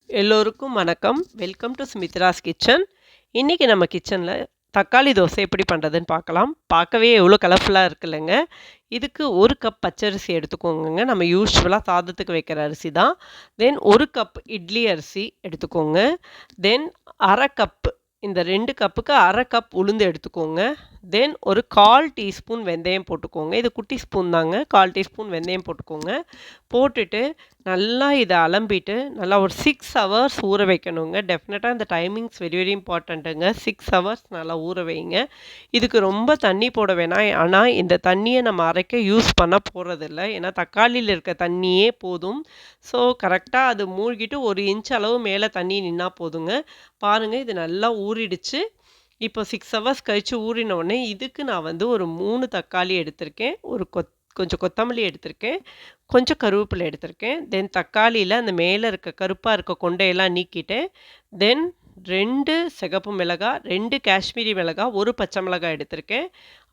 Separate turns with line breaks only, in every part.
எல்லோருக்கும் வணக்கம். Welcome to Sumitra's kitchen. இன்னைக்கு நம்ம கிச்சன்ல தக்காளி தோசை எப்படி பண்ணுறதுன்னு பார்க்கலாம். பார்க்கவே எவ்வளோ கலர்ஃபுல்லாக இருக்குல்லங்க. இதுக்கு 1 கப் பச்சரிசி எடுத்துக்கோங்கங்க. நம்ம யூசுவலாக சாதத்துக்கு வைக்கிற அரிசி தான். தென் 1 கப் இட்லி அரிசி எடுத்துக்கோங்க. தென் 1/2 கப், இந்த 2 கப்புக்கு 1/2 கப் உளுந்து எடுத்துக்கோங்க. தென் ஒரு 1/4 டீஸ்பூன் வெந்தயம் போட்டுக்கோங்க. இது குட்டி ஸ்பூன் தாங்க. 1/4 டீஸ்பூன் வெந்தயம் போட்டுக்கோங்க. போட்டுட்டு நல்லா இதை அலம்பிட்டு நல்லா ஒரு 6 ஹவர்ஸ் ஊற வைக்கணுங்க. டெஃபினட்டாக இந்த டைமிங்ஸ் வெரி வெரி இம்பார்ட்டண்ட்டுங்க. 6 ஹவர்ஸ் நல்லா ஊற வைங்க. இதுக்கு ரொம்ப தண்ணி போட வேணாம். ஆனால் இந்த தண்ணியை நம்ம அரைக்க யூஸ் பண்ண போகிறதில்ல. ஏன்னா தக்காளியில் இருக்க தண்ணியே போதும். ஸோ கரெக்டாக அது மூழ்கிட்டு 1 இன்ச் அளவு மேலே தண்ணி நின்னா போதுங்க. பாருங்கள், இது நல்லா ஊறிடுச்சு. இப்போ 6 ஹவர்ஸ் கழித்து ஊறின உடனே இதுக்கு நான் வந்து ஒரு 3 தக்காளி எடுத்திருக்கேன். கொஞ்சம் கொத்தமல்லி எடுத்திருக்கேன். கொஞ்சம் கருவேப்பிலை எடுத்திருக்கேன். தென் தக்காளியில் அந்த மேலே இருக்க கருப்பாக இருக்க கொண்டையெல்லாம் நீக்கிட்டேன். தென் 2 சிகப்பு மிளகாய், 2 காஷ்மீரி மிளகாய், 1 பச்சை மிளகாய் எடுத்திருக்கேன்.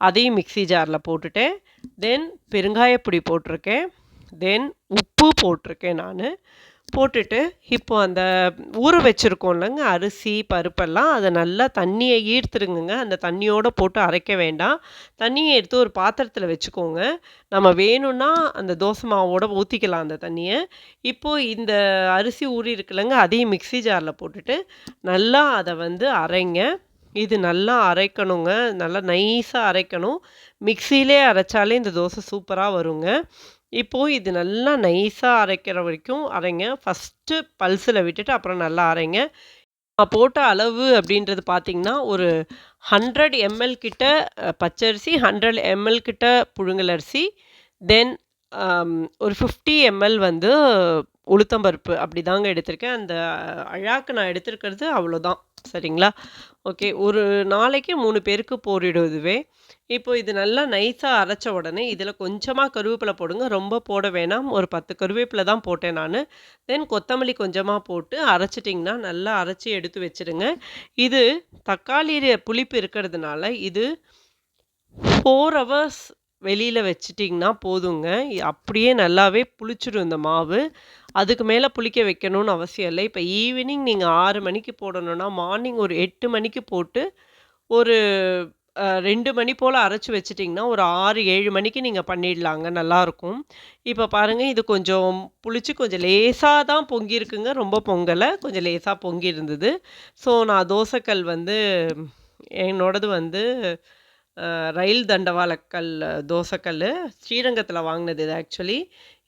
அதையும் மிக்ஸி ஜாரில் போட்டுட்டேன். தென் பெருங்காயப்பொடி போட்டிருக்கேன். தென் உப்பு போட்டிருக்கேன் நான். போட்டுட்டு இப்போ அந்த ஊற வச்சுருக்கோம்லங்க அரிசி பருப்பெல்லாம், அதை நல்லா தண்ணியை ஈர்த்துருங்க. அந்த தண்ணியோடு போட்டு அரைக்க வேண்டாம். தண்ணியை எடுத்து ஒரு பாத்திரத்தில் வச்சுக்கோங்க. நம்ம வேணும்னா அந்த தோசை மாவோட ஊற்றிக்கலாம் அந்த தண்ணியை. இப்போது இந்த அரிசி ஊறி இருக்குல்லங்க, அதையும் மிக்ஸி ஜாரில் போட்டுட்டு நல்லா அதை வந்து அரைங்க. இது நல்லா அரைக்கணுங்க. நல்லா நைஸாக அரைக்கணும். மிக்ஸியிலே அரைச்சாலே இந்த தோசை சூப்பராக வருங்க. இப்போது இது நல்லா நைஸாக அரைக்கிற வரைக்கும் அரைங்க. ஃபஸ்ட்டு பல்ஸில் விட்டுட்டு அப்புறம் நல்லா அரைங்க. நான் போட்ட அளவு அப்படின்றது பார்த்திங்கன்னா, ஒரு 100 ml கிட்ட பச்சரிசி, 100 ml கிட்ட புழுங்கலரிசி, தென் ஒரு 50 ml வந்து உளுத்தம்பருப்பு அப்படி தாங்க எடுத்திருக்கேன். அந்த அழாக்கு நான் எடுத்திருக்கிறது அவ்வளோதான். சரிங்களா? ஓகே. ஒரு நாளைக்கு 3 பேருக்கு போரிடும் இதுவே. இப்போ இது நல்லா நைஸாக அரைச்ச உடனே இதில் கொஞ்சமாக கருவேப்பிலை போடுங்க. ரொம்ப போட வேணாம். ஒரு 10 கருவேப்பிலை தான் போட்டேன் நான். தென் கொத்தமல்லி கொஞ்சமாக போட்டு அரைச்சிட்டிங்கன்னா நல்லா அரைச்சி எடுத்து வச்சுடுங்க. இது தக்காளி புளிப்பு இருக்கிறதுனால இது 4 ஹவர்ஸ் வெளியில் வச்சிட்டிங்கன்னா போதுங்க. அப்படியே நல்லாவே புளிச்சிடும் இந்த மாவு. அதுக்கு மேலே புளிக்க வைக்கணும்னு அவசியம் இல்லை. இப்போ ஈவினிங் நீங்கள் 6 மணிக்கு போடணுன்னா, மார்னிங் ஒரு 8 மணிக்கு போட்டு ஒரு 2 மணி போல் அரைச்சி வச்சிட்டிங்கன்னா, ஒரு 6, 7 மணிக்கு நீங்கள் பண்ணிடலாங்க. நல்லாயிருக்கும். இப்போ பாருங்கள், இது கொஞ்சம் புளிச்சு கொஞ்சம் லேசாக தான் பொங்கியிருக்குங்க. ரொம்ப பொங்கலை, கொஞ்சம் லேசாக பொங்கி இருந்தது. ஸோ நான் தோசைக்கல் வந்து என்னோடது வந்து ரயில் தண்டவாளக்கல் தோசைக்கல். ஸ்ரீரங்கத்தில் வாங்கினது இது ஆக்சுவலி.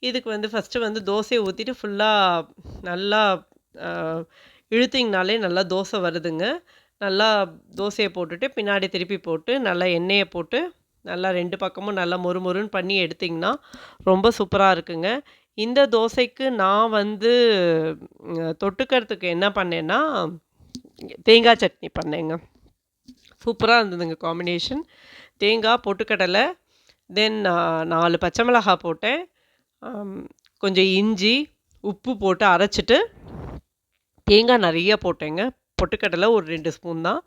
இதுக்கு வந்து ஃபஸ்ட்டு வந்து தோசையை ஊற்றிட்டு ஃபுல்லாக நல்லா இழுத்திங்கனாலே நல்லா தோசை வருதுங்க. நல்லா தோசையை போட்டுட்டு பின்னாடி திருப்பி போட்டு நல்லா எண்ணெயை போட்டு நல்லா 2 பக்கமும் நல்லா மொறுமொறுன்னு பண்ணி எடுத்திங்கன்னா ரொம்ப சூப்பராக இருக்குங்க. இந்த தோசைக்கு நான் வந்து தொட்டுக்கிறதுக்கு என்ன பண்ணேன்னா, தேங்காய் சட்னி பண்ணேங்க. சூப்பராக இருந்ததுங்க காம்பினேஷன். தேங்காய், பொட்டுக்கடலை, தென் 4 பச்சை மிளகாய் போட்டேன். கொஞ்சம் இஞ்சி, உப்பு போட்டு அரைச்சிட்டு தேங்காய் நிறைய போட்டேங்க. பொட்டுக்கடலை ஒரு 2 ஸ்பூன் தான்.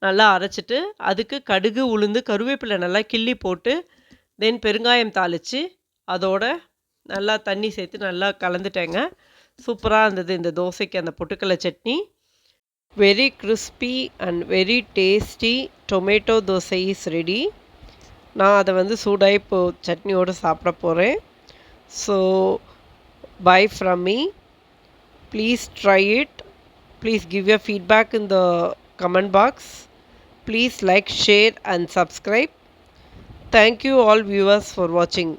நல்லா அரைச்சிட்டு அதுக்கு கடுகு, உளுந்து, கருவேப்பிலை நல்லா கிள்ளி போட்டு தென் பெருங்காயம் தாளித்து அதோட நல்லா தண்ணி சேர்த்து நல்லா கலந்துட்டேங்க. சூப்பராக இருந்தது இந்த தோசைக்கு அந்த பொட்டுக்கடலை chutney. Very crispy and very tasty tomato dosa is ready. நான் அதை வந்து சூடாக இப்போ சட்னியோடு சாப்பிட போகிறேன். So by from me. Please try it. Please give your feedback in the comment box. Please like, share and subscribe. Thank you all viewers for watching.